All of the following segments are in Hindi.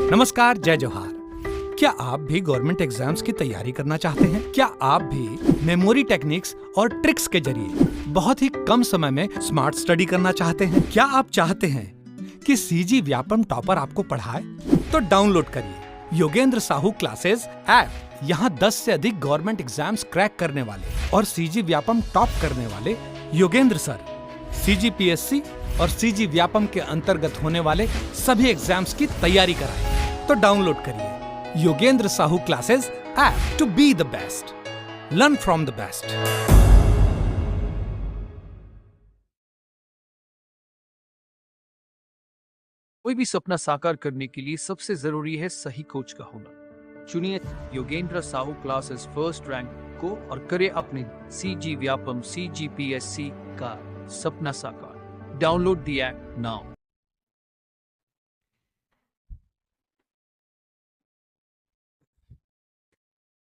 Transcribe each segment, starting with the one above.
नमस्कार, जय जोहार। क्या आप भी गवर्नमेंट एग्जाम्स की तैयारी करना चाहते हैं? क्या आप भी मेमोरी टेक्निक्स और ट्रिक्स के जरिए बहुत ही कम समय में स्मार्ट स्टडी करना चाहते हैं? क्या आप चाहते हैं कि सीजी व्यापम टॉपर आपको पढ़ाए? तो डाउनलोड करिए योगेंद्र साहू क्लासेस ऐप। यहाँ 10 से अधिक गवर्नमेंट एग्जाम्स क्रैक करने वाले और सीजी व्यापम टॉप करने वाले योगेंद्र सर सीजीपीएससी और सीजी व्यापम के अंतर्गत होने वाले सभी एग्जाम्स की तैयारी कराएं। तो डाउनलोड करिए Yogendra Sahu classes app to be the best, learn from the best. कोई भी सपना साकार करने के लिए सबसे जरूरी है सही कोच का होना। चुनिए Yogendra Sahu classes first rank को और करे अपने सीजी व्यापम सीजीपीएससी का सपना साकार। Download the app now.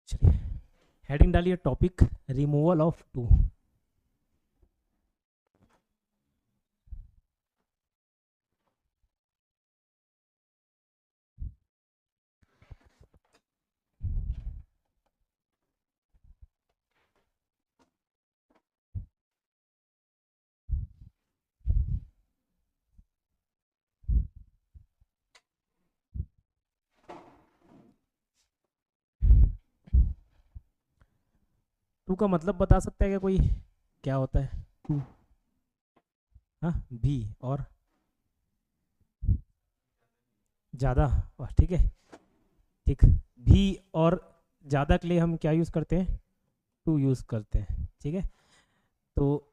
चलिए हेडिंग डालिए, topic removal of too. Too का मतलब बता सकता है क्या कोई? क्या होता है टू? हाँ, भी और ज़्यादा। ठीक है, ठीक। भी और ज़्यादा के लिए हम क्या यूज़ करते हैं? टू यूज़ करते हैं। ठीक है, तो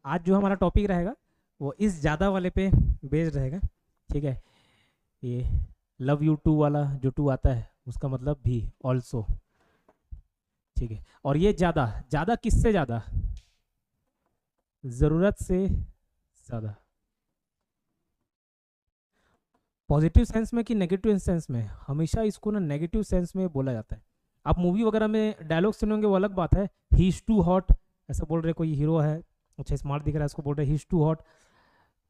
आज जो हमारा टॉपिक रहेगा वो इस ज़्यादा वाले पे बेस्ड रहेगा। ठीक है, ये लव यू टू वाला जो टू आता है उसका मतलब भी, ऑल्सो। ठीक है, और ये ज़्यादा, ज़्यादा किससे ज़्यादा? ज़रूरत से ज़्यादा। पॉजिटिव सेंस में कि नेगेटिव सेंस में? हमेशा इसको ना नेगेटिव सेंस में बोला जाता है। आप मूवी वगैरह में डायलॉग सुनेंगे वो अलग बात है, ही इज़ टू हॉट, ऐसा बोल रहे कोई हीरो है, अच्छा स्मार्ट दिख रहा है, इसको बोल रहे ही इज़ टू हॉट,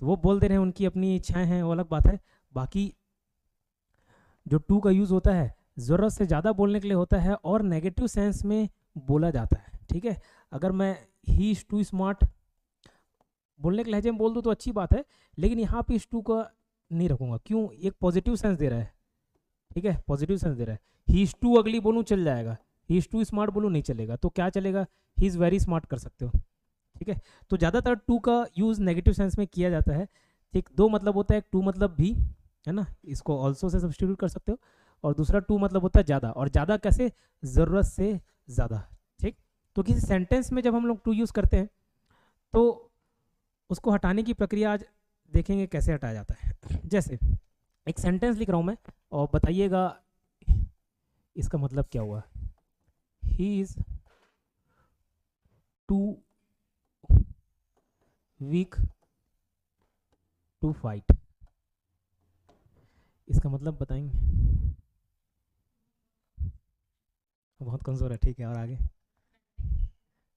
तो वो बोल दे रहे हैं, उनकी अपनी इच्छाएं हैं, वो अलग बात है। बाकी जो टू का यूज़ होता है ज़रूरत से ज़्यादा बोलने के लिए होता है और नेगेटिव सेंस में बोला जाता है। ठीक है, अगर मैं ही इज़ टू स्मार्ट बोलने के लहजे में बोल दूँ तो अच्छी बात है, लेकिन यहाँ पे इस टू का नहीं रखूँगा। क्यों? एक पॉजिटिव सेंस दे रहा है। ठीक है, पॉजिटिव सेंस दे रहा है। ही इज़ टू अगली बोलूँ चल जाएगा, ही इज़ टू स्मार्ट बोलूँ नहीं चलेगा। तो क्या चलेगा? ही इज़ वेरी स्मार्ट कर सकते हो। ठीक है, तो ज़्यादातर टू का यूज़ नेगेटिव सेंस में किया जाता है। ठीक, दो मतलब होता है, टू मतलब भी, है ना, इसको ऑल्सो से सब्सटीट्यूट कर सकते हो, और दूसरा टू मतलब होता है ज़्यादा। और ज़्यादा कैसे? ज़रूरत से ज़्यादा। ठीक, तो किसी सेंटेंस में जब हम लोग टू यूज़ करते हैं तो उसको हटाने की प्रक्रिया आज देखेंगे कैसे हटाया जाता है। जैसे एक सेंटेंस लिख रहा हूँ मैं और बताइएगा इसका मतलब क्या हुआ। He is too weak to fight, इसका मतलब बताएंगे? बहुत कमज़ोर है। ठीक है, और आगे?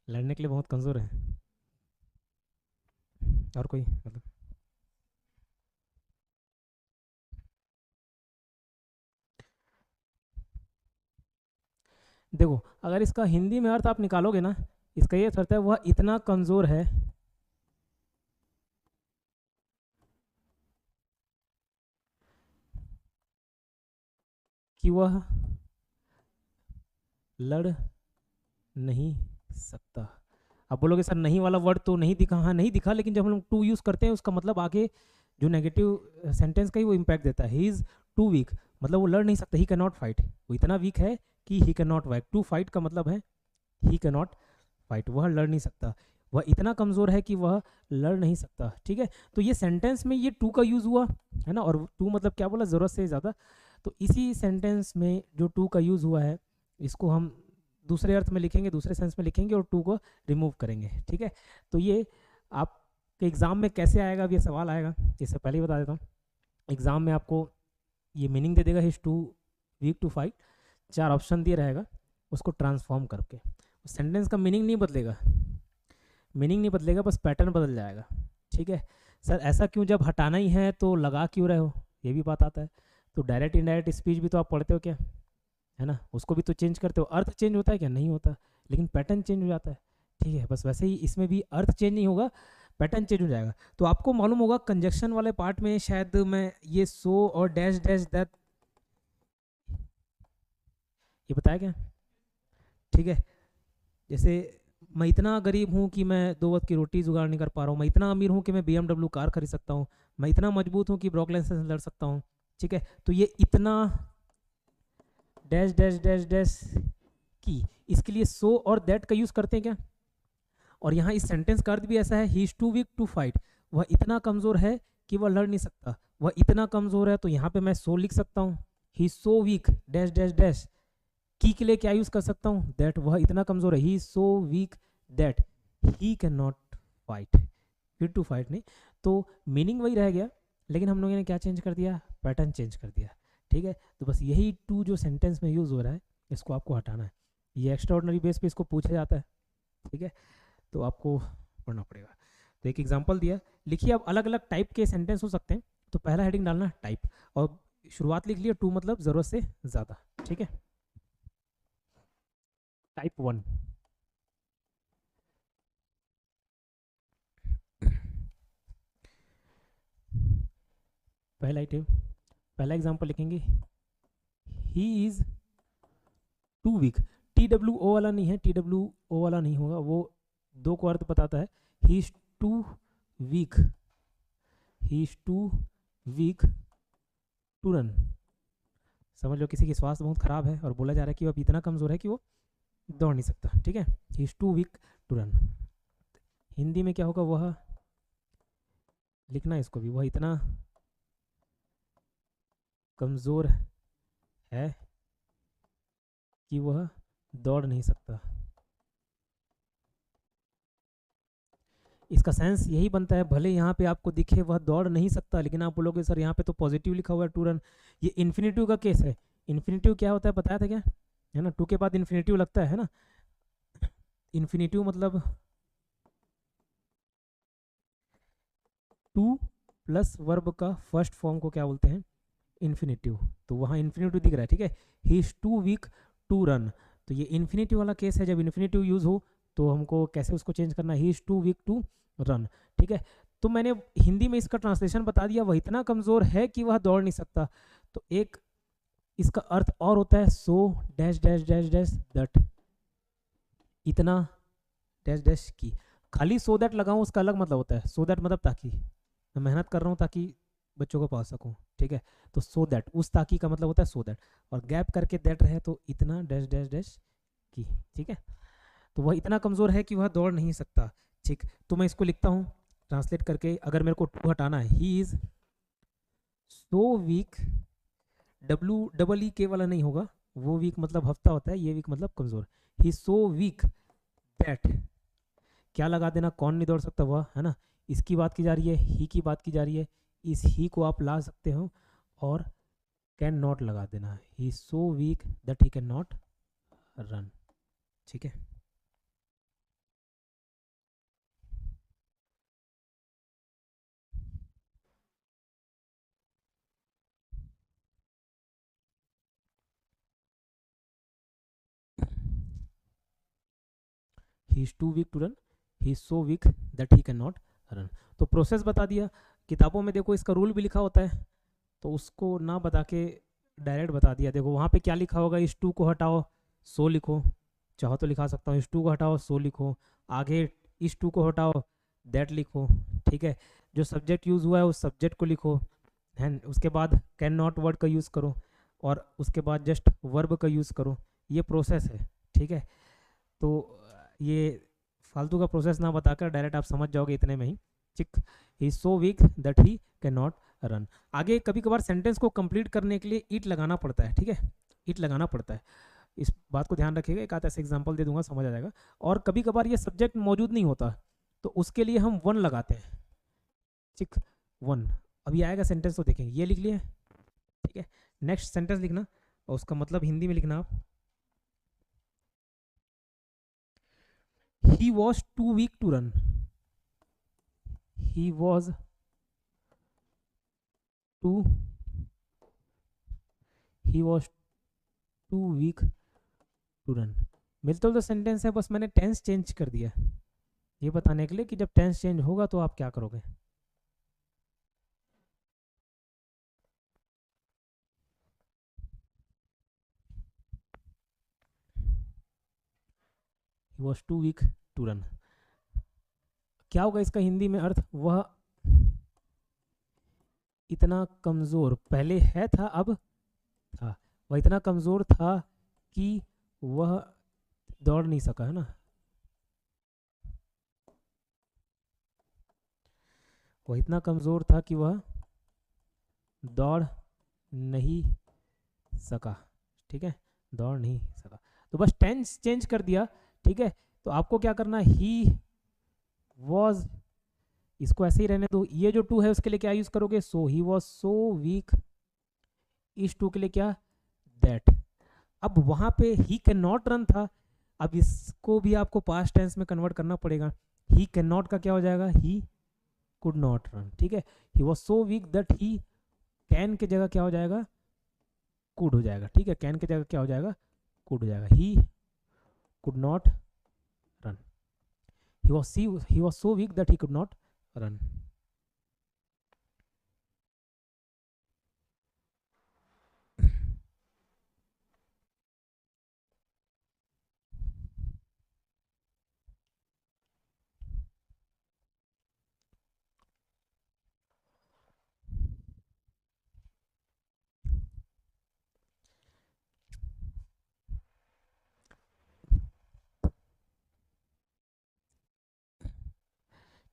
लड़ने के लिए बहुत कमज़ोर है। और कोई मतलब? देखो, अगर इसका हिंदी में अर्थ आप निकालोगे ना, इसका ये अर्थ है वह इतना कमज़ोर है कि वह लड़ नहीं सकता। आप बोलोगे सर नहीं वाला वर्ड तो नहीं दिखा। हाँ नहीं दिखा, लेकिन जब हम लोग टू यूज़ करते हैं उसका मतलब आगे जो नेगेटिव सेंटेंस का ही वो इम्पैक्ट देता है। ही इज़ टू वीक मतलब वो लड़ नहीं सकता, ही कैन नॉट फाइट, वो इतना वीक है कि he can not fight. To fight का मतलब है ही कैन नॉट फाइट, वह लड़ नहीं सकता, वह इतना कमज़ोर है कि वह लड़ नहीं सकता। ठीक है, तो ये सेंटेंस में ये टू का यूज़ हुआ है ना, और टू मतलब क्या बोला? ज़रूरत से ज़्यादा। तो इसी सेंटेंस में जो टू का यूज़ हुआ है इसको हम दूसरे अर्थ में लिखेंगे, दूसरे सेंस में लिखेंगे और टू को रिमूव करेंगे। ठीक है, तो ये आपके एग्ज़ाम में कैसे आएगा? अब ये सवाल आएगा, इससे पहले ही बता देता हूँ। एग्ज़ाम में आपको ये मीनिंग दे देगा he's too weak to fight, 4 option दिए रहेगा, उसको ट्रांसफॉर्म करके सेंटेंस का मीनिंग नहीं बदलेगा, मीनिंग नहीं बदलेगा, बस पैटर्न बदल जाएगा। ठीक है, सर ऐसा क्यों? जब हटाना ही है तो लगा क्यों रहे हो? ये भी बात आता है। तो डायरेक्ट इनडायरेक्ट स्पीच भी तो आप पढ़ते हो क्या, है ना, उसको भी तो चेंज करते हो, अर्थ चेंज होता है क्या, नहीं होता, लेकिन पैटर्न चेंज हो जाता है। ठीक है, बस वैसे ही इसमें भी अर्थ चेंज नहीं होगा, पैटर्न चेंज हो जाएगा। तो आपको मालूम होगा कंजक्शन वाले पार्ट में शायद मैं ये सो और डैश डैश दैट ये बताया क्या, ठीक है। जैसे मैं इतना गरीब हूँ कि मैं 2 वक्त की रोटी जुगाड़ नहीं कर पा रहा हूँ, मैं इतना अमीर हूँ कि मैं BMW कार खरीद सकता हूँ, मैं इतना मजबूत हूँ कि ब्रोकलेंस से लड़ सकता हूँ। ठीक है, तो ये इतना डैश डैश डैश डैश की, इसके लिए सो और दैट का यूज़ करते हैं क्या। और यहाँ इस सेंटेंस का अर्थ भी ऐसा है, he is too weak to fight, वह इतना कमज़ोर है कि वह लड़ नहीं सकता, वह इतना कमज़ोर है, तो यहाँ पे मैं सो लिख सकता हूँ, he so weak dash dash dash. की के लिए क्या यूज़ कर सकता हूँ, दैट, वह इतना कमज़ोर है, he so weak that he can not fight, फिर टू फाइट नहीं, तो मीनिंग वही रह गया, लेकिन हम लोगों ने क्या चेंज कर दिया, पैटर्न चेंज कर दिया। ठीक है, तो बस यही टू जो सेंटेंस में यूज़ हो रहा है इसको आपको हटाना है, ये एक्स्ट्रा ऑर्डिनरी बेस पे इसको पूछा जाता है। ठीक है, तो आपको पढ़ना पड़ेगा। तो एक एग्जांपल दिया, लिखिए। अब अलग अलग टाइप के सेंटेंस हो सकते हैं, तो पहला हेडिंग डालना टाइप, और शुरुआत लिख लिया टू मतलब ज़रूरत से ज़्यादा। ठीक है, टाइप 1, पहला आइटम, पहला एग्जांपल लिखेंगे, he is too weak, TWO वाला नहीं है, TWO वाला नहीं होगा, वो दो को अर्थ बताता है, he is too weak, he is too weak to run. समझ लो किसी की स्वास्थ्य बहुत खराब है और बोला जा रहा है कि वो अब इतना कमज़ोर है कि वो दौड़ नहीं सकता। ठीक है, he is too weak to run, Hindi में क्या होगा, वह लिखना है इसको भी, वह इतना कमज़ोर है कि वह दौड़ नहीं सकता। इसका सेंस यही बनता है, भले यहाँ पे आपको दिखे वह दौड़ नहीं सकता, लेकिन आप बोलोगे सर यहाँ पे तो पॉजिटिव लिखा हुआ है टू रन, ये इन्फिनेटिव का केस है। इन्फिनेटिव क्या होता है बताया था क्या, है ना, टू के बाद इन्फिनेटिव लगता है ना, इन्फिनेटिव मतलब टू प्लस वर्ब का फर्स्ट फॉर्म को क्या बोलते हैं, इन्फिनेटिव। तो वहाँ इन्फिनेटिव दिख रहा है। ठीक है, he is too weak to run, तो ये इन्फिनेटिव वाला केस है, जब इन्फिनेटिव यूज़ हो तो हमको कैसे उसको चेंज करना है, he is too weak to run. ठीक है, तो मैंने हिंदी में इसका ट्रांसलेशन बता दिया, वह इतना कमज़ोर है कि वह दौड़ नहीं सकता। तो एक इसका अर्थ और होता है, so dash dash dash dash that, इतना डैश डैश की, खाली सो दैट लगाऊं उसका अलग मतलब होता है, सो दैट मतलब ताकि, मैं मेहनत कर रहा हूँ ताकि बच्चों को पाल सकूँ। ठीक है, तो सो दैट, उस ताकि का मतलब होता है सो दैट, और गैप करके दैट रहे तो इतना डैश डैश डैश की। ठीक है, तो वह इतना कमज़ोर है कि वह दौड़ नहीं सकता। ठीक, तो मैं इसको लिखता हूँ ट्रांसलेट करके, अगर मेरे को टू हटाना है, he is so week, WEE वाला नहीं होगा, वो वीक मतलब हफ्ता होता है, ये वीक मतलब कमज़ोर, ही सो वीक दैट, क्या लगा देना, कौन नहीं दौड़ सकता वह, है ना, इसकी बात की जा रही है, ही की बात की जा रही है, इस ही को आप ला सकते हो और कैन नॉट लगा देना, he so weak that he can not run. ठीक है, he is too weak to run, he is so weak that he can not run. तो प्रोसेस बता दिया, किताबों में देखो इसका रूल भी लिखा होता है, तो उसको ना बता के डायरेक्ट बता दिया। देखो वहाँ पे क्या लिखा होगा, इस टू को हटाओ सो लिखो, चाहो तो लिखा सकता हूँ, इस टू को हटाओ सो लिखो, आगे इस टू को हटाओ दैट लिखो। ठीक है, जो सब्जेक्ट यूज़ हुआ है उस सब्जेक्ट को लिखो, है, उसके बाद कैन नॉट वर्ड का यूज़ करो, और उसके बाद जस्ट वर्ब का यूज़ करो, ये प्रोसेस है। ठीक है, तो ये फालतू का प्रोसेस ना बताकर डायरेक्ट आप समझ जाओगे इतने में ही। ठीक, he so weak that he can not run. आगे कभी कभार सेंटेंस को कंप्लीट करने के लिए इट लगाना पड़ता है। ठीक है, इट लगाना पड़ता है, इस बात को ध्यान रखिएगा, एक आध ऐसे एग्जांपल दे दूंगा समझ आ जाएगा। और कभी कभार ये सब्जेक्ट मौजूद नहीं होता, तो उसके लिए हम वन लगाते हैं। ठीक, वन, अभी आएगा सेंटेंस तो देखेंगे, ये लिख लिया। ठीक है, नेक्स्ट सेंटेंस लिखना और उसका मतलब हिंदी में लिखना आप, he was too weak to run, he was too he was too weak to run. मिलता जुलता सेंटेंस है, बस मैंने टेंस चेंज कर दिया ये बताने के लिए कि जब टेंस चेंज होगा तो आप क्या करोगे। He was too weak to run, क्या होगा इसका हिंदी में अर्थ? वह इतना कमजोर, पहले है था अब था, वह इतना कमजोर था कि वह दौड़ नहीं सका, है ना। वह इतना कमजोर था कि वह दौड़ नहीं सका, ठीक है, दौड़ नहीं सका। तो बस टेंस चेंज कर दिया, ठीक है। तो आपको क्या करना है, ही वॉज, इसको ऐसे ही रहने दो। ये जो टू है उसके लिए क्या यूज करोगे? सो, ही वॉज सो वीक। इस टू के लिए क्या? दैट। अब वहां पे ही कैन नॉट रन था, अब इसको भी आपको पास्ट टेंस में कन्वर्ट करना पड़ेगा। ही कैन नॉट का क्या हो जाएगा? ही कुड नॉट रन, ठीक है। He was so weak that he, can की जगह क्या हो जाएगा? कुड हो जाएगा, ठीक है। कैन की जगह क्या हो जाएगा? कुड हो जाएगा। ही could not run, he was so weak that he could not run।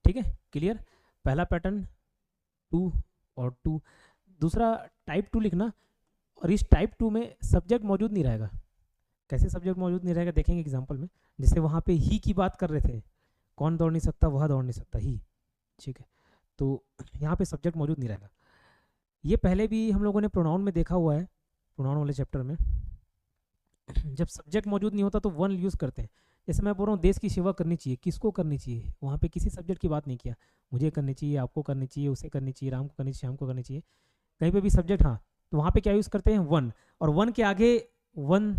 ठीक है, क्लियर। पहला पैटर्न टू और टू। दूसरा टाइप टू लिखना, और इस टाइप टू में सब्जेक्ट मौजूद नहीं रहेगा। कैसे सब्जेक्ट मौजूद नहीं रहेगा देखेंगे एग्जांपल में। जैसे वहाँ पे ही की बात कर रहे थे, कौन दौड़ नहीं सकता? वह दौड़ नहीं सकता, ही, ठीक है। तो यहाँ पे सब्जेक्ट मौजूद नहीं रहेगा। ये पहले भी हम लोगों ने प्रोनाउन में देखा हुआ है, प्रोनाउन वाले चैप्टर में। जब सब्जेक्ट मौजूद नहीं होता तो वन यूज़ करते हैं। जैसे मैं बोल रहा हूँ देश की सेवा करनी चाहिए, किसको करनी चाहिए? वहाँ पे किसी सब्जेक्ट की बात नहीं किया, मुझे करनी चाहिए, आपको करनी चाहिए, उसे करनी चाहिए, राम को करनी चाहिए, श्याम को करनी चाहिए, कहीं पे भी सब्जेक्ट। हाँ, तो वहाँ पे क्या यूज़ करते हैं? वन। और वन के आगे वन,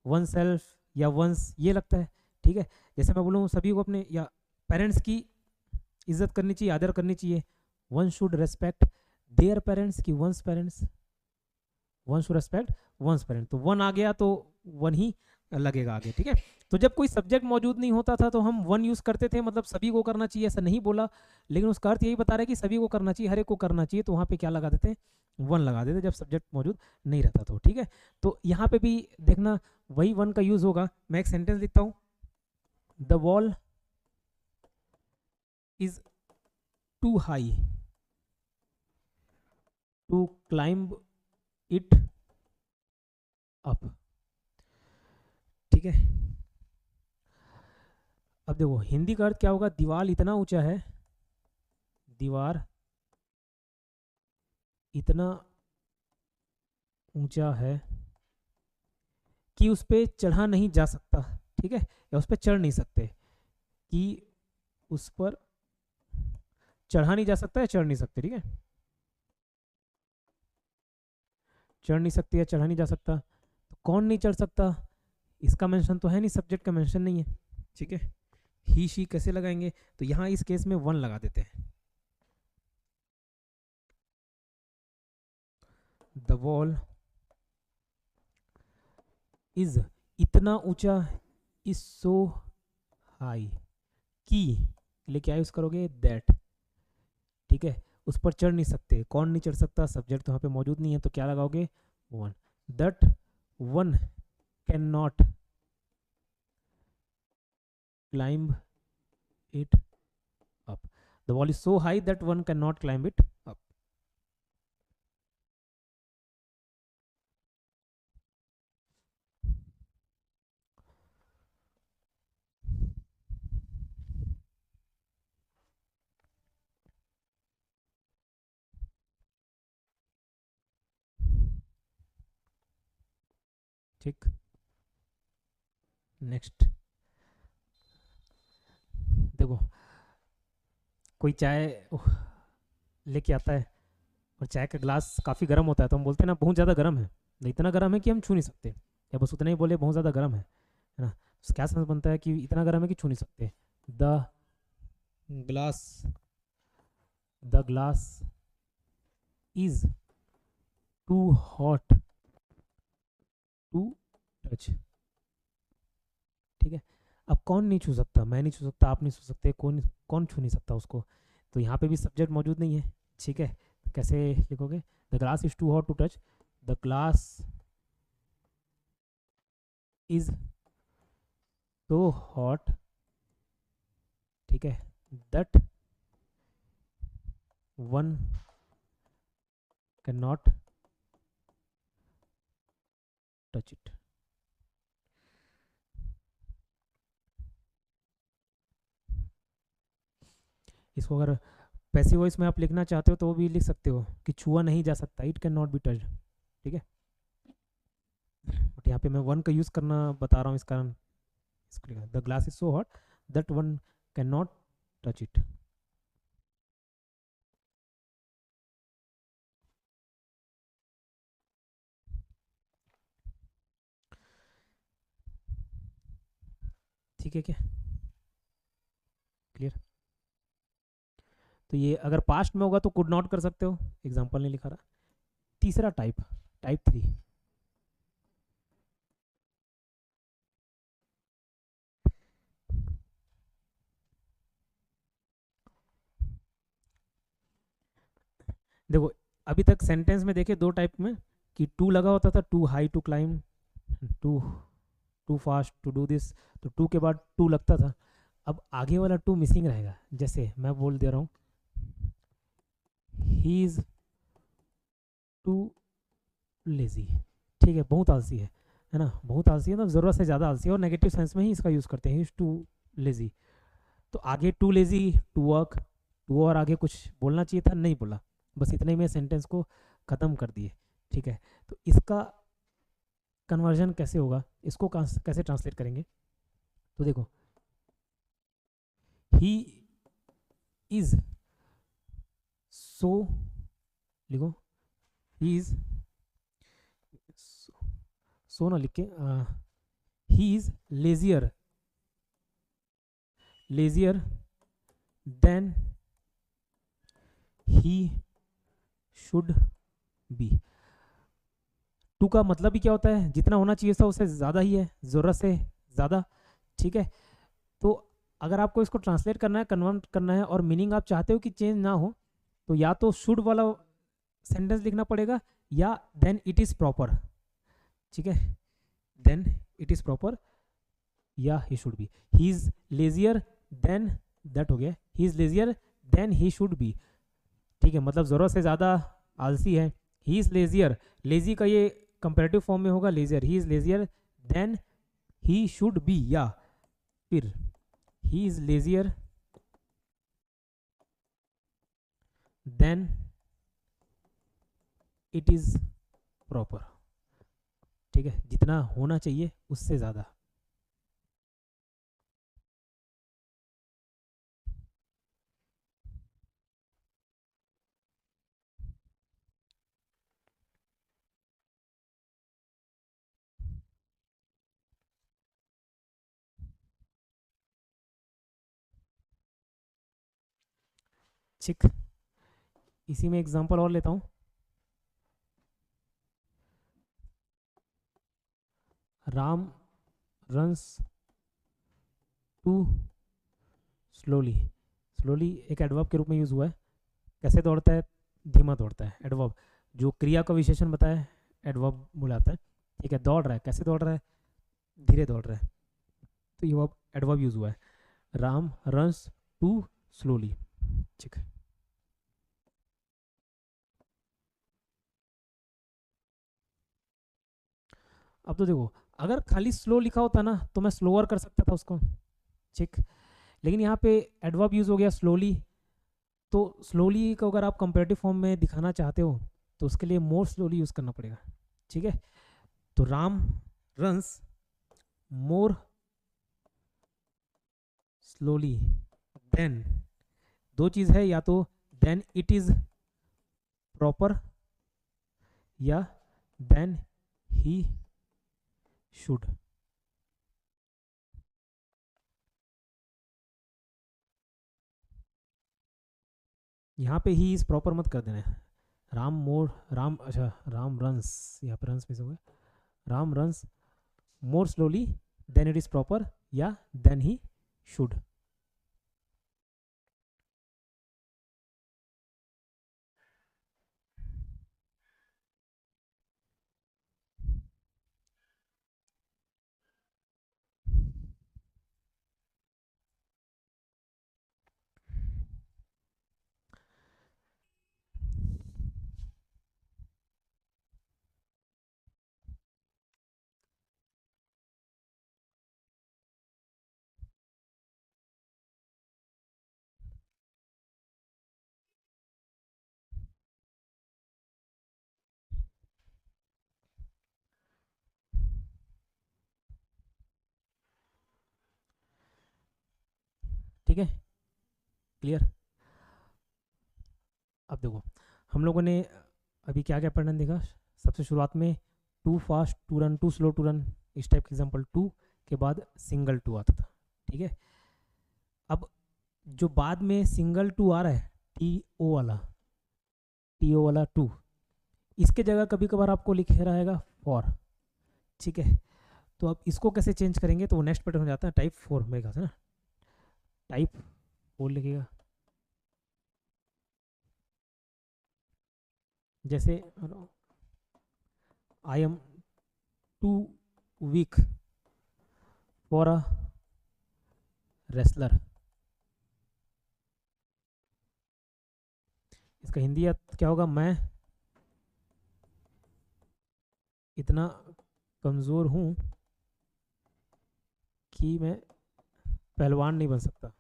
वन सेल्फ या वंस, ये लगता है, ठीक है। जैसे मैं बोलूँ सभी को अपने या पेरेंट्स की इज्जत करनी चाहिए, आदर करनी चाहिए, one should respect their parents की one's parents, one should respect one's parents. तो वन आ गया तो वन ही लगेगा आगे, ठीक है। तो जब कोई सब्जेक्ट मौजूद नहीं होता था तो हम वन यूज़ करते थे, मतलब सभी को करना चाहिए ऐसा नहीं बोला, लेकिन उसका अर्थ यही बता रहा है कि सभी को करना चाहिए, हर एक को करना चाहिए, तो वहाँ पे क्या लगा देते हैं? वन लगा देते जब सब्जेक्ट मौजूद नहीं रहता तो, ठीक है। तो यहाँ पे भी देखना वही वन का यूज़ होगा। मैं एक सेंटेंस लिखता हूँ, the wall is too high to climb it up, ठीक है। अब देखो हिंदी का अर्थ क्या होगा? दीवार इतना ऊंचा है, दीवार इतना ऊंचा है कि उस पर चढ़ा नहीं जा सकता, ठीक है, या उस पर चढ़ नहीं सकते, कि उस पर चढ़ा नहीं जा सकता या चढ़ नहीं सकते, ठीक है। चढ़ नहीं सकते या चढ़ा नहीं जा सकता, तो कौन नहीं चढ़ सकता? इसका मेंशन तो है नहीं, सब्जेक्ट का मेंशन नहीं है, ठीक है। ही शी कैसे लगाएंगे? तो यहाँ इस केस में वन लगा देते हैं। द वॉल इज इतना ऊंचा, इज सो हाई, की लिए क्या यूज करोगे? दैट, ठीक है। उस पर चढ़ नहीं सकते, कौन नहीं चढ़ सकता? सब्जेक्ट तो यहाँ पे मौजूद नहीं है, तो क्या लगाओगे? One. That one can not climb it up, the wall is so high that one cannot climb it up। ठीक, नेक्स्ट देखो, कोई चाय लेके आता है और चाय का ग्लास काफ़ी गर्म होता है, तो हम बोलते हैं ना बहुत ज़्यादा गर्म है, इतना गर्म है कि हम छू नहीं सकते, या बस उतना ही बोले बहुत ज़्यादा गर्म है ना, तो क्या सेंस बनता है कि इतना गर्म है कि छू नहीं सकते। The glass is too hot to touch. ठीक है, अब कौन नहीं छू सकता, मैं नहीं छू सकता, आप नहीं छू सकते, कौन कौन छू नहीं सकता उसको, तो यहाँ पे भी सब्जेक्ट मौजूद नहीं है। ठीक है, कैसे लिखोगे, the glass is too hot to touch, the glass is so hot, ठीक है, that one cannot touch it। इसको अगर पैसिव वॉइस में आप लिखना चाहते हो तो वो भी लिख सकते हो कि छुआ नहीं जा सकता, it can not be touched. ठीक है, बट यहाँ पे मैं वन का यूज़ करना बता रहा हूँ, इस कारण इसको लिखा, the glass is so hot that one can not touch it. ठीक है क्या, क्लियर। तो ये अगर पास्ट में होगा तो कुड नॉट कर सकते हो, एग्जाम्पल नहीं लिखा रहा। तीसरा टाइप, टाइप 3, देखो अभी तक सेंटेंस में देखे दो टाइप में कि टू लगा होता था, too high to climb, too fast to do this, तो टू के बाद टू लगता था। अब आगे वाला टू मिसिंग रहेगा, जैसे मैं बोल दे रहा हूँ ही इज टू लेजी। ठीक है, बहुत आलसी है ना, बहुत आलसी है, मतलब ज़रूरत से ज़्यादा आलसी है, और नेगेटिव सेंस में ही इसका यूज़ करते हैं, ही इज टू लेजी। तो आगे too lazy, to work, too और आगे कुछ बोलना चाहिए था, नहीं बोला, बस इतने में सेंटेंस को ख़त्म कर दिए। ठीक है, तो इसका कन्वर्जन कैसे होगा, इसको कैसे ट्रांसलेट करेंगे, तो देखो ही इज सो, लिखो ही इज सो ना लिख के, he is lazier, lazier than he should be. Too का मतलब ही क्या होता है, जितना होना चाहिए था उससे ज़्यादा ही है, ज़रूरत से ज़्यादा। ठीक है, तो अगर आपको इसको ट्रांसलेट करना है, कन्वर्ट करना है, और मीनिंग आप चाहते हो कि चेंज ना हो, तो या तो शुड वाला सेंटेंस लिखना पड़ेगा, या देन इट इज़ प्रॉपर। ठीक है, देन इट इज़ प्रॉपर, या he should be. He is lazier than, that हो गया, he is lazier than he should be. ठीक है, मतलब ज़रूरत से ज़्यादा आलसी है, ही इज़ लेजियर, लेजी का ये कंपेरेटिव फॉर्म में होगा lazier, he is lazier than he should be, या फिर he is lazier than it is proper. ठीक है, जितना होना चाहिए उससे ज़्यादा। ठीक, इसी में एग्जांपल और लेता हूँ, Ram runs too slowly. Slowly एक एडवर्ब के रूप में यूज़ हुआ है, कैसे दौड़ता है, धीमा दौड़ता है, एडवर्ब। जो क्रिया का विशेषण बताया एडवर्ब बुलाता है। ठीक है, दौड़ रहा है, कैसे दौड़ रहा है, धीरे दौड़ रहा है, तो ये एडवर्ब यूज़ हुआ है, राम रन्स टू स्लोली। ठीक है, अब तो देखो अगर खाली स्लो लिखा होता ना तो मैं स्लोअर कर सकता था उसको। ठीक, लेकिन यहाँ पे एडवर्ब यूज़ हो गया स्लोली, तो स्लोली को अगर आप कंपेरेटिव फॉर्म में दिखाना चाहते हो तो उसके लिए मोर स्लोली यूज़ करना पड़ेगा। ठीक है, तो Ram runs more slowly than, दो चीज़ है, या तो देन इट इज़ प्रॉपर, या देन ही शुड। यहाँ पे ही इज प्रॉपर मत कर देना। राम मोर राम, अच्छा राम रन्स, यहाँ पे रन्स मिस हो गया। Ram runs more slowly than it is proper, या देन ही शुड। ठीक है, क्लियर। अब देखो हम लोगों ने अभी क्या क्या पैटर्न देखा। सबसे शुरुआत में too fast to run, too slow to run, इस टाइप के एग्जाम्पल। टू के बाद सिंगल टू आता था, ठीक है। अब जो बाद में सिंगल टू आ रहा है, टी ओ वाला टू, इसके जगह कभी कभार आपको लिखे रहेगा फॉर, ठीक है। तो अब इसको कैसे चेंज करेंगे, तो वो नेक्स्ट पैटर्न हो जाता है टाइप 4 में ना, टाइप 4 लिखेगा। जैसे I am too weak for a wrestler. इसका हिंदी क्या होगा, मैं इतना कमज़ोर हूँ कि मैं पहलवान नहीं बन सकता।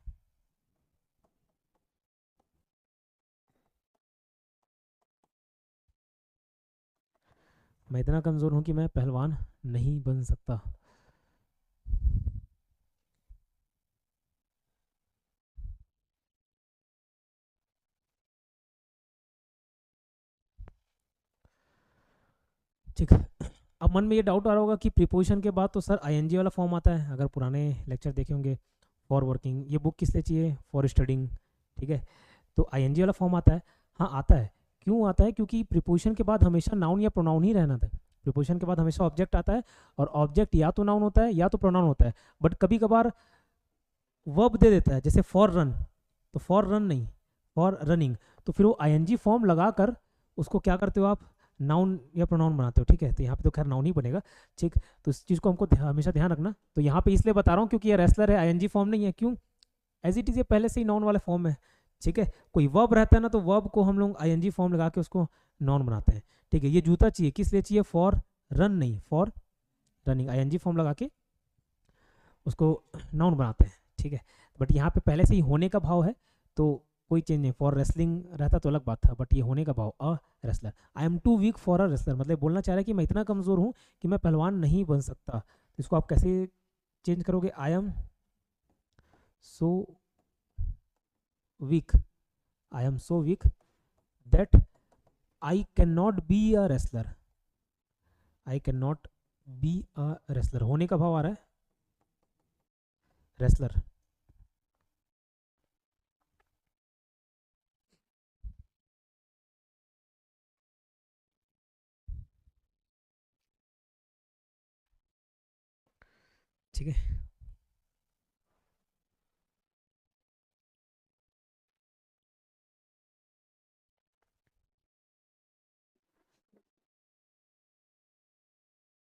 मैं इतना कमज़ोर हूँ कि मैं पहलवान नहीं बन सकता। ठीक है। अब मन में ये डाउट आ रहा होगा कि प्रीपोजिशन के बाद तो सर आईएनजी वाला फॉर्म आता है। अगर पुराने लेक्चर देखे होंगे, फॉर वर्किंग, ये बुक किस लिए चाहिए, फॉर स्टडिंग, ठीक है। तो आईएनजी वाला फॉर्म आता है। हाँ आता है, क्यों आता है, क्योंकि प्रीपोजिशन के बाद हमेशा नाउन या प्रोनाउन ही रहना था। प्रीपोजिशन के बाद हमेशा ऑब्जेक्ट आता है, और ऑब्जेक्ट या तो नाउन होता है या तो प्रोनाउन होता है। बट कभी कभार वर्ब दे देता है, जैसे फॉर रन, तो फॉर रन नहीं, फॉर रनिंग। तो फिर वो आईएनजी फॉर्म लगाकर उसको क्या करते हो आप, नाउन या प्रोनाउन बनाते हो, ठीक है। तो यहाँ पे तो खैर नाउन ही बनेगा, ठीक। तो इस चीज़ को हमको हमेशा ध्यान रखना। तो यहाँ पे इसलिए बता रहा हूँ क्योंकि ये रेसलर है, आईएनजी फॉर्म नहीं है। क्यों, एज इट इज़ ये पहले से ही नाउन वाले फॉर्म है, ठीक है। कोई वर्ब रहता है ना, तो वर्ब को हम लोग आईएनजी फॉर्म लगा के उसको नाउन बनाते हैं, ठीक है। ये जूता चाहिए, किस लिए चाहिए, फॉर रन नहीं, फॉर रनिंग। आईएनजी फॉर्म लगा के उसको नाउन बनाते हैं, ठीक है। बट यहाँ पे पहले से ही होने का भाव है, तो कोई चेंज नहीं। फॉर रेसलिंग रहता तो अलग बात था, बट ये होने का भाव, a wrestler. I am too weak for a wrestler, मतलब बोलना चाह रहा है कि मैं इतना कमज़ोर हूँ कि मैं पहलवान नहीं बन सकता। तो इसको आप कैसे चेंज करोगे, I am so weak, I am so weak that I can not be a wrestler. I can not be a wrestler, होने का भाव आ रहा है, रेसलर। ठीक है।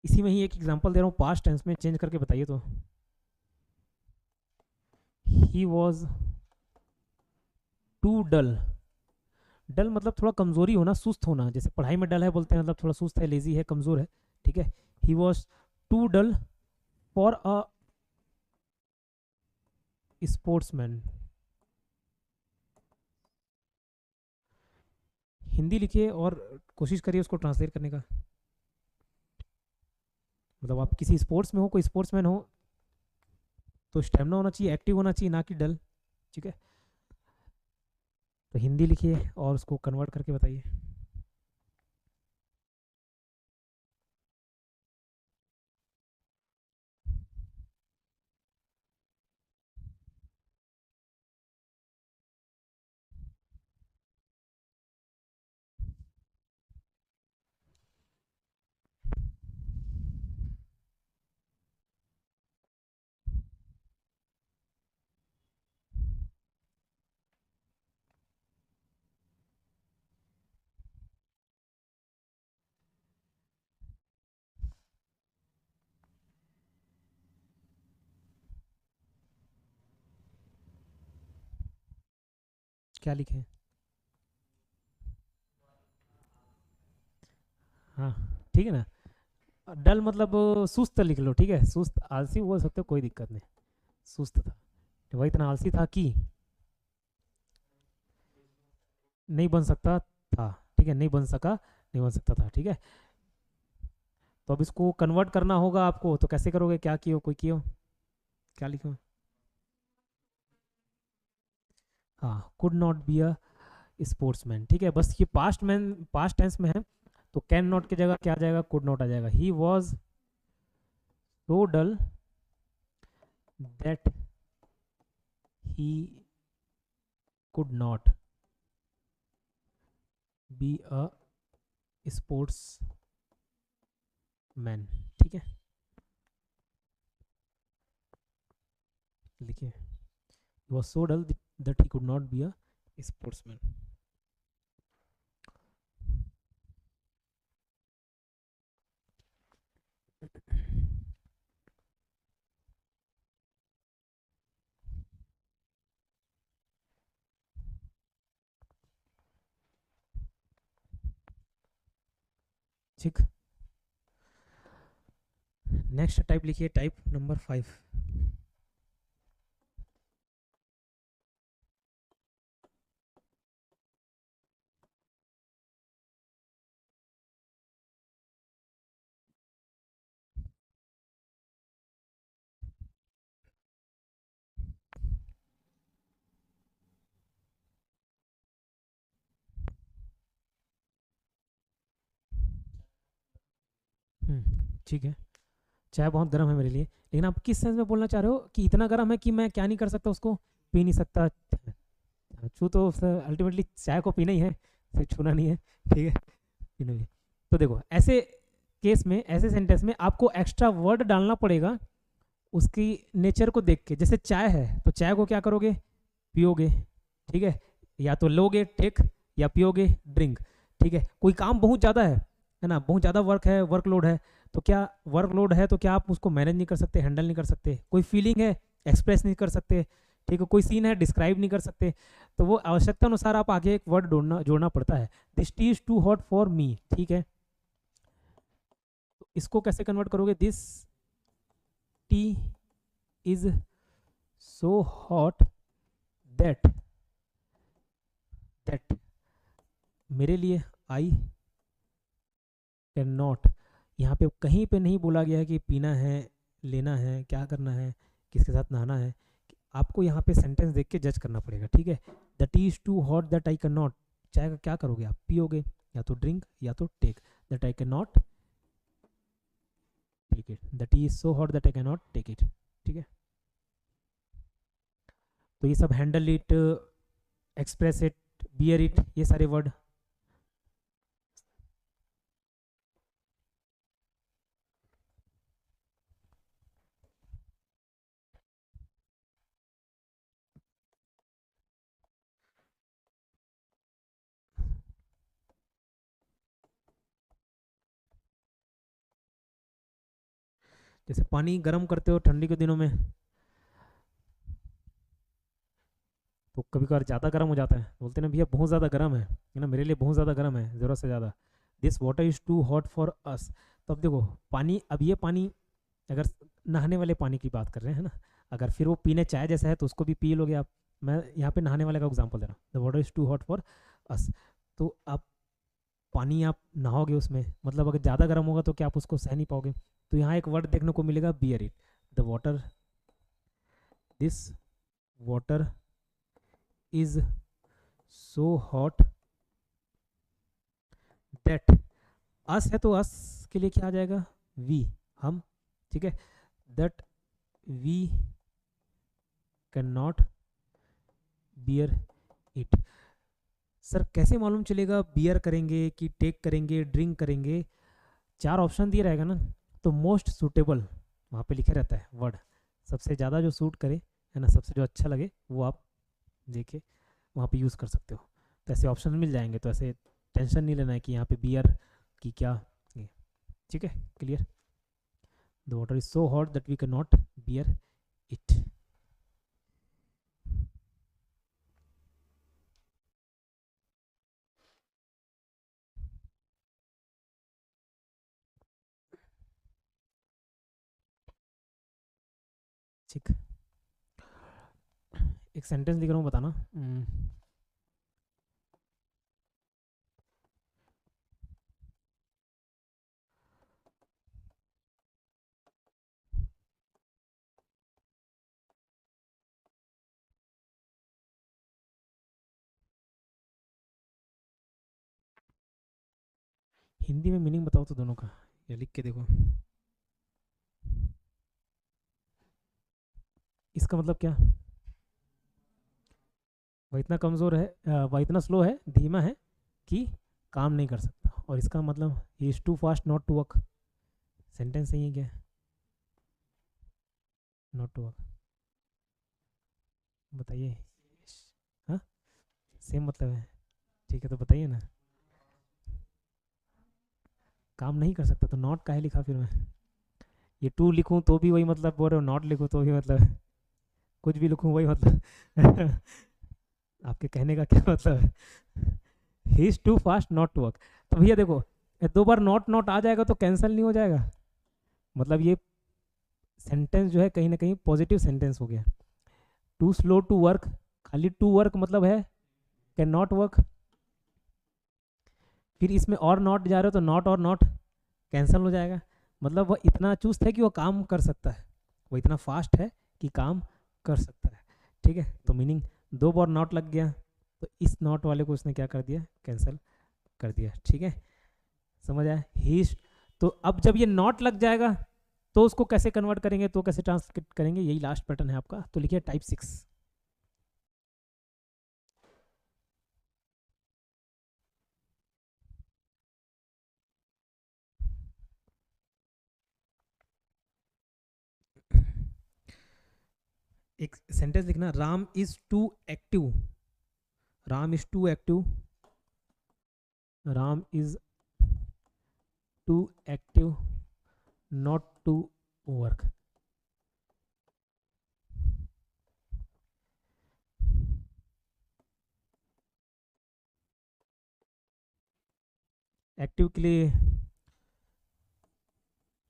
इसी में ही एक एग्जांपल दे रहा हूँ, पास्ट टेंस में चेंज करके बताइए। तो ही वॉज टू डल। डल मतलब थोड़ा कमजोरी होना, सुस्त होना। जैसे पढ़ाई में डल है बोलते हैं, मतलब थोड़ा सुस्त है, लेजी है, कमजोर है, ठीक है। He was too dull for a sportsman. Hindi लिखिए और कोशिश करिए उसको ट्रांसलेट करने का। मतलब आप किसी स्पोर्ट्स में हो, कोई स्पोर्ट्समैन हो, तो स्टेमिना होना चाहिए, एक्टिव होना चाहिए, ना कि डल, ठीक है। तो हिंदी लिखिए और उसको कन्वर्ट करके बताइए। क्या लिखे? हाँ ठीक है ना। डल मतलब सुस्त लिख लो, ठीक है, सुस्त आलसी बोल सकते हो, कोई दिक्कत नहीं। सुस्त था, तो वही इतना आलसी था कि नहीं बन सकता था, ठीक है, नहीं बन सका, नहीं बन सकता था, ठीक है। तो अब इसको कन्वर्ट करना होगा आपको, तो कैसे करोगे? क्या कियो, कोई कियो, क्या लिखो? हाँ, could not be a sportsman, ठीक है, बस ये पास्ट मैन पास्ट टेंस में है, तो कैन नॉट की जगह क्या आ जाएगा? कुड नॉट आ जाएगा। He was so dull that he could not be a sportsman, ठीक है, लिखिए। He was so dull that he could not be a sportsman. ठीक, नेक्स्ट टाइप लिखिए, टाइप नंबर 5। ठीक है, चाय बहुत गर्म है मेरे लिए, लेकिन आप किस सेंस में बोलना चाह रहे हो कि इतना गर्म है कि मैं क्या नहीं कर सकता, उसको पी नहीं सकता? छू तो अल्टीमेटली चाय को पीना ही है, सिर्फ छूना नहीं है, ठीक है, पीना भी। तो देखो, ऐसे केस में, ऐसे सेंटेंस में आपको एक्स्ट्रा वर्ड डालना पड़ेगा उसकी नेचर को देख के। जैसे चाय है, तो चाय को क्या करोगे? पियोगे, ठीक है, या तो लोगे टेक, या पियोगे ड्रिंक, ठीक है। कोई काम बहुत ज़्यादा है ना, बहुत ज़्यादा वर्क है, वर्कलोड है, तो क्या वर्कलोड है तो क्या आप उसको मैनेज नहीं कर सकते, हैंडल नहीं कर सकते? कोई फीलिंग है, एक्सप्रेस नहीं कर सकते, ठीक है, कोई सीन है, डिस्क्राइब नहीं कर सकते, तो वो आवश्यकता अनुसार आप आगे एक वर्ड जोड़ना जोड़ना पड़ता है। This tea is too hot for me, ठीक है, तो इसको कैसे कन्वर्ट करोगे? This tea is so hot that that मेरे लिए आई कैन नॉट। यहाँ पे कहीं पे नहीं बोला गया है कि पीना है, लेना है, क्या करना है, किसके साथ नहाना है। आपको यहाँ पे सेंटेंस देख के जज करना पड़ेगा, ठीक है। The tea is too hot that I can not, चाय का क्या करोगे आप? पियोगे, या तो ड्रिंक या तो take, that I can not take it, the tea is so hot that I can not take it, ठीक है। तो ये सब handle it, express it, bear it, ये सारे वर्ड। जैसे पानी गर्म करते हो ठंडी के दिनों में, तो कभी कभार ज़्यादा गर्म हो जाता है, बोलते हैं ना भैया बहुत ज़्यादा गर्म है ना, मेरे लिए बहुत ज़्यादा गर्म है, ज़रूरत से ज़्यादा। This water is too hot for us. तो अब देखो, पानी, अब ये पानी अगर नहाने वाले पानी की बात कर रहे हैं ना, अगर फिर वो पीने चाय जैसा है तो उसको भी पी लोगे आप। मैं यहाँ पे नहाने वाले का एग्जाम्पल दे रहा हूँ, the water is too hot for us. तो आप पानी, आप नहाओगे उसमें, मतलब अगर ज़्यादा गर्म होगा तो क्या आप उसको सह नहीं पाओगे? तो यहाँ एक वर्ड देखने को मिलेगा, bear it. The water, this water is so hot that, us है तो अस के लिए क्या आ जाएगा? वी, हम, ठीक है, that we can not bear it. Sir कैसे मालूम चलेगा बियर करेंगे कि टेक करेंगे, ड्रिंक करेंगे? चार ऑप्शन दिए रहेगा ना, तो मोस्ट सूटेबल वहाँ पे लिखे रहता है वर्ड, सबसे ज़्यादा जो सूट करे, है ना, सबसे जो अच्छा लगे वो आप देखे वहाँ पे यूज़ कर सकते हो। तो ऐसे ऑप्शन मिल जाएंगे, तो ऐसे टेंशन नहीं लेना है कि यहाँ पे बियर की क्या, ठीक है, clear. The water is so hot that we can not bear it. ठीक, एक सेंटेंस लिख रहा हूँ, बताना। हिंदी में मीनिंग बताओ तो दोनों का, या लिख के देखो। इसका मतलब क्या? वह इतना कमज़ोर है, वह इतना स्लो है, धीमा है कि काम नहीं कर सकता। और इसका मतलब he is too fast not to work. Sentence सही है क्या? नॉट टू वर्क, बताइए। हाँ, सेम मतलब है। ठीक है, तो बताइए ना। काम नहीं कर सकता तो नॉट काहे लिखा फिर मैं? ये टू लिखूं तो भी वही मतलब बोल रहे हो, नॉट लिखूं तो भी मतलब, कुछ भी लिखूं वही मतलब। आपके कहने का क्या मतलब है? He is too fast not to work. तो भैया देखो, दो बार नॉट नॉट आ जाएगा तो कैंसिल नहीं हो जाएगा? मतलब ये सेंटेंस जो है कहीं ना कहीं पॉजिटिव सेंटेंस हो गया। टू स्लो टू वर्क, खाली टू वर्क मतलब है कैन नॉट वर्क। फिर इसमें और नॉट जा रहे हो तो नॉट और नॉट कैंसिल हो जाएगा। मतलब वह इतना चुस्त है कि वो काम कर सकता है, वो इतना फास्ट है कि काम कर सकता है। ठीक है, तो मीनिंग दो बार नॉट लग गया तो इस नॉट वाले को उसने क्या कर दिया? कैंसिल कर दिया। ठीक है, समझ आया? ही। तो अब जब ये नॉट लग जाएगा तो उसको कैसे कन्वर्ट करेंगे, तो कैसे ट्रांसलेट करेंगे, यही लास्ट पैटर्न है आपका। तो लिखिए टाइप 6। एक सेंटेंस लिखना, Ram is too active. Ram is too active, Ram is too active not to work. Active के लिए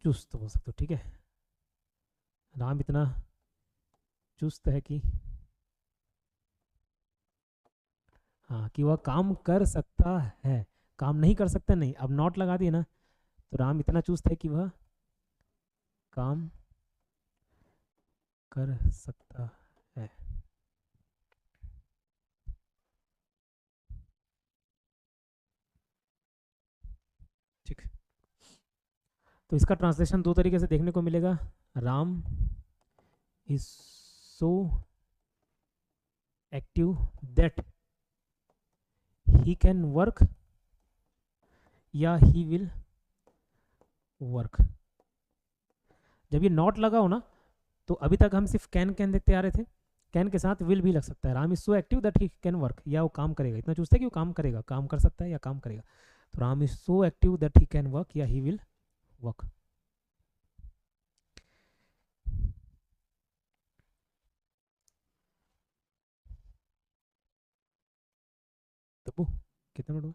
चुस्त बोल सकते हो। ठीक है, राम इतना चुस्त है कि, हाँ, कि वह काम कर सकता है। काम नहीं कर सकता नहीं, अब नॉट लगा दिए ना, तो राम इतना चुस्त है कि वह काम कर सकता है। ठीक, तो इसका ट्रांसलेशन दो तरीके से देखने को मिलेगा। Ram is so active that he can work या ही विल वर्क। जब ये नॉट लगा हो ना, तो अभी तक हम सिर्फ कैन कैन देखते आ रहे थे, कैन के साथ विल भी लग सकता है। Ram is so active that he can work, या वो काम करेगा, इतना चूजता है कि वो काम करेगा, काम कर सकता है या काम करेगा। तो Ram is so active that he can work या ही विल वर्क। तब्बू कितना मिनट हुआ?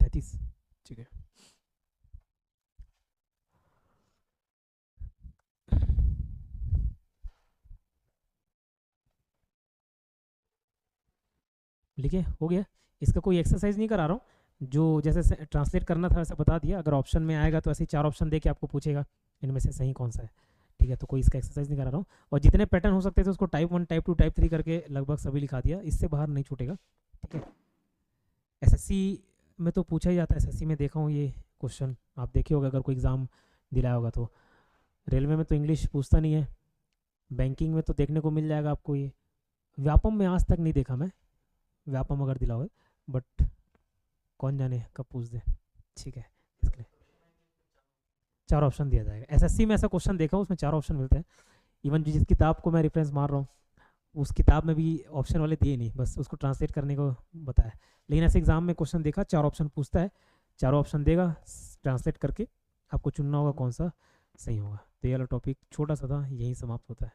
33। ठीक है, लिखिए, हो गया। इसका कोई एक्सरसाइज नहीं करा रहा हूँ, जो जैसे ट्रांसलेट करना था वैसे बता दिया। अगर ऑप्शन में आएगा तो ऐसे ही 4 ऑप्शन दे के आपको पूछेगा इनमें से सही कौन सा है। ठीक है, तो कोई इसका एक्सरसाइज नहीं करा रहा हूँ। और जितने पैटर्न हो सकते थे उसको टाइप 1 टाइप 2 टाइप 3 करके लगभग सभी लिखा दिया, इससे बाहर नहीं छूटेगा। ठीक है, एसएससी में तो पूछा ही जाता है। एसएससी में देखा हूँ ये क्वेश्चन, आप देखे होगा अगर कोई एग्ज़ाम दिलाया होगा तो। रेलवे में तो इंग्लिश पूछता नहीं है, बैंकिंग में तो देखने को मिल जाएगा आपको ये। व्यापम में आज तक नहीं देखा मैं, व्यापम अगर दिला हो, बट कौन जाने कब पूछ दे। ठीक है, इसके लिए 4 ऑप्शन दिया जाएगा। एसएससी में ऐसा क्वेश्चन देखा हूँ, उसमें 4 ऑप्शन मिलते हैं। इवन जिस किताब को मैं रेफरेंस मार रहा हूँ उस किताब में भी ऑप्शन वाले दिए नहीं, बस उसको ट्रांसलेट करने को बताया। लेकिन ऐसे एग्जाम में क्वेश्चन देखा 4 ऑप्शन पूछता है, 4 ऑप्शन देगा, ट्रांसलेट करके आपको चुनना होगा कौन सा सही होगा। तो ये वाला टॉपिक छोटा सा था, यही समाप्त होता है।